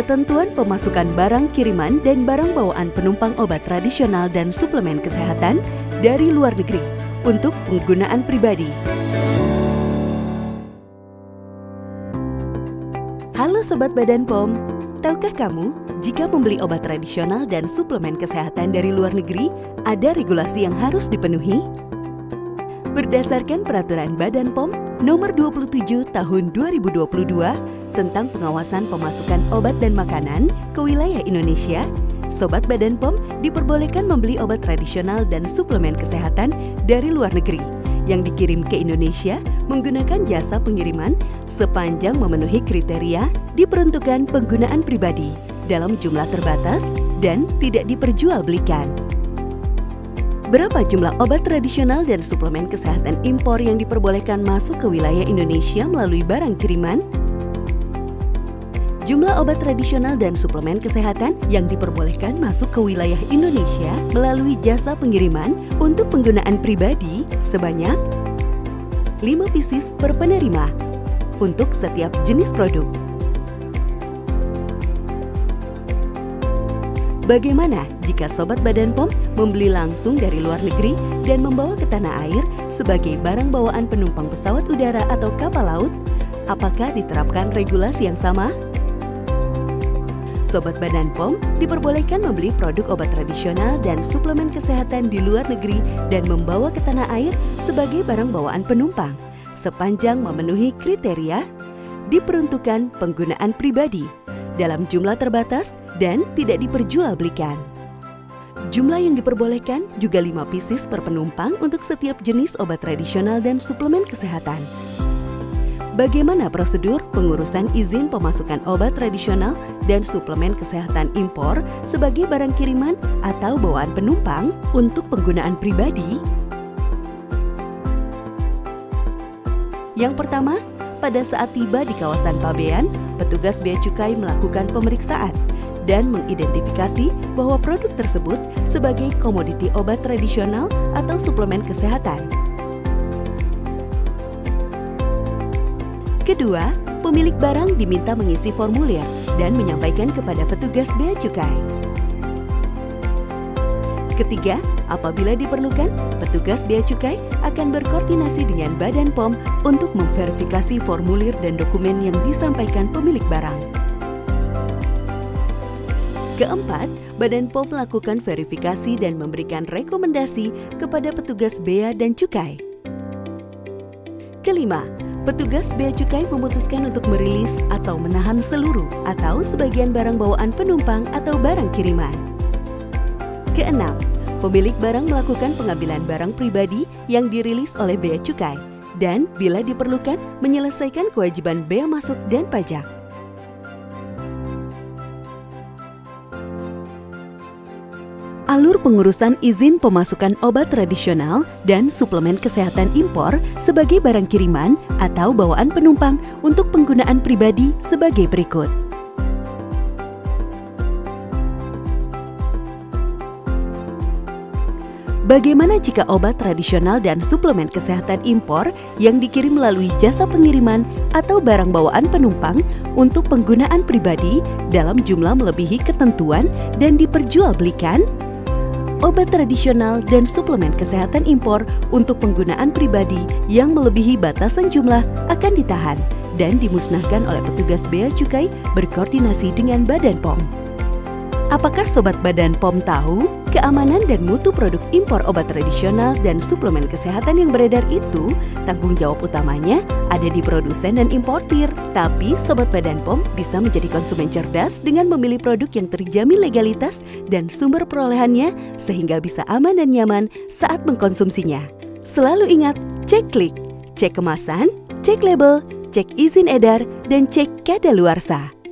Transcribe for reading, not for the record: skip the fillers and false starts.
Ketentuan pemasukan barang kiriman dan barang bawaan penumpang obat tradisional dan suplemen kesehatan dari luar negeri untuk penggunaan pribadi. Halo Sobat Badan POM, tahukah kamu jika membeli obat tradisional dan suplemen kesehatan dari luar negeri, ada regulasi yang harus dipenuhi? Berdasarkan Peraturan Badan POM Nomor 27 Tahun 2022 tentang pengawasan pemasukan obat dan makanan ke wilayah Indonesia, Sobat Badan POM diperbolehkan membeli obat tradisional dan suplemen kesehatan dari luar negeri yang dikirim ke Indonesia menggunakan jasa pengiriman sepanjang memenuhi kriteria diperuntukkan penggunaan pribadi dalam jumlah terbatas dan tidak diperjualbelikan. Berapa jumlah obat tradisional dan suplemen kesehatan impor yang diperbolehkan masuk ke wilayah Indonesia melalui barang kiriman? Jumlah obat tradisional dan suplemen kesehatan yang diperbolehkan masuk ke wilayah Indonesia melalui jasa pengiriman untuk penggunaan pribadi sebanyak 5 pieces per penerima untuk setiap jenis produk. Bagaimana jika Sobat Badan POM membeli langsung dari luar negeri dan membawa ke tanah air sebagai barang bawaan penumpang pesawat udara atau kapal laut? Apakah diterapkan regulasi yang sama? Sobat Badan POM diperbolehkan membeli produk obat tradisional dan suplemen kesehatan di luar negeri dan membawa ke tanah air sebagai barang bawaan penumpang sepanjang memenuhi kriteria diperuntukkan penggunaan pribadi dalam jumlah terbatas dan tidak diperjualbelikan. Jumlah yang diperbolehkan juga 5 pieces per penumpang untuk setiap jenis obat tradisional dan suplemen kesehatan. Bagaimana prosedur pengurusan izin pemasukan obat tradisional dan suplemen kesehatan impor sebagai barang kiriman atau bawaan penumpang untuk penggunaan pribadi? Yang pertama, pada saat tiba di kawasan pabean, petugas Bea Cukai melakukan pemeriksaan dan mengidentifikasi bahwa produk tersebut sebagai komoditi obat tradisional atau suplemen kesehatan. Kedua, pemilik barang diminta mengisi formulir dan menyampaikan kepada petugas Bea Cukai. Ketiga, apabila diperlukan, petugas Bea Cukai akan berkoordinasi dengan Badan POM untuk memverifikasi formulir dan dokumen yang disampaikan pemilik barang. Keempat, Badan POM melakukan verifikasi dan memberikan rekomendasi kepada petugas Bea dan Cukai. Kelima, petugas Bea Cukai memutuskan untuk merilis atau menahan seluruh atau sebagian barang bawaan penumpang atau barang kiriman. Keenam, pemilik barang melakukan pengambilan barang pribadi yang dirilis oleh Bea Cukai dan bila diperlukan menyelesaikan kewajiban bea masuk dan pajak. Alur pengurusan izin pemasukan obat tradisional dan suplemen kesehatan impor sebagai barang kiriman atau bawaan penumpang untuk penggunaan pribadi sebagai berikut. Bagaimana jika obat tradisional dan suplemen kesehatan impor yang dikirim melalui jasa pengiriman atau barang bawaan penumpang untuk penggunaan pribadi dalam jumlah melebihi ketentuan dan diperjualbelikan? Obat tradisional dan suplemen kesehatan impor untuk penggunaan pribadi yang melebihi batasan jumlah akan ditahan dan dimusnahkan oleh petugas Bea Cukai berkoordinasi dengan Badan POM. Apakah Sobat Badan POM tahu keamanan dan mutu produk impor obat tradisional dan suplemen kesehatan yang beredar itu tanggung jawab utamanya ada di produsen dan importir. Tapi Sobat Badan POM bisa menjadi konsumen cerdas dengan memilih produk yang terjamin legalitas dan sumber perolehannya sehingga bisa aman dan nyaman saat mengkonsumsinya. Selalu ingat, cek klik, cek kemasan, cek label, cek izin edar, dan cek kadaluarsa.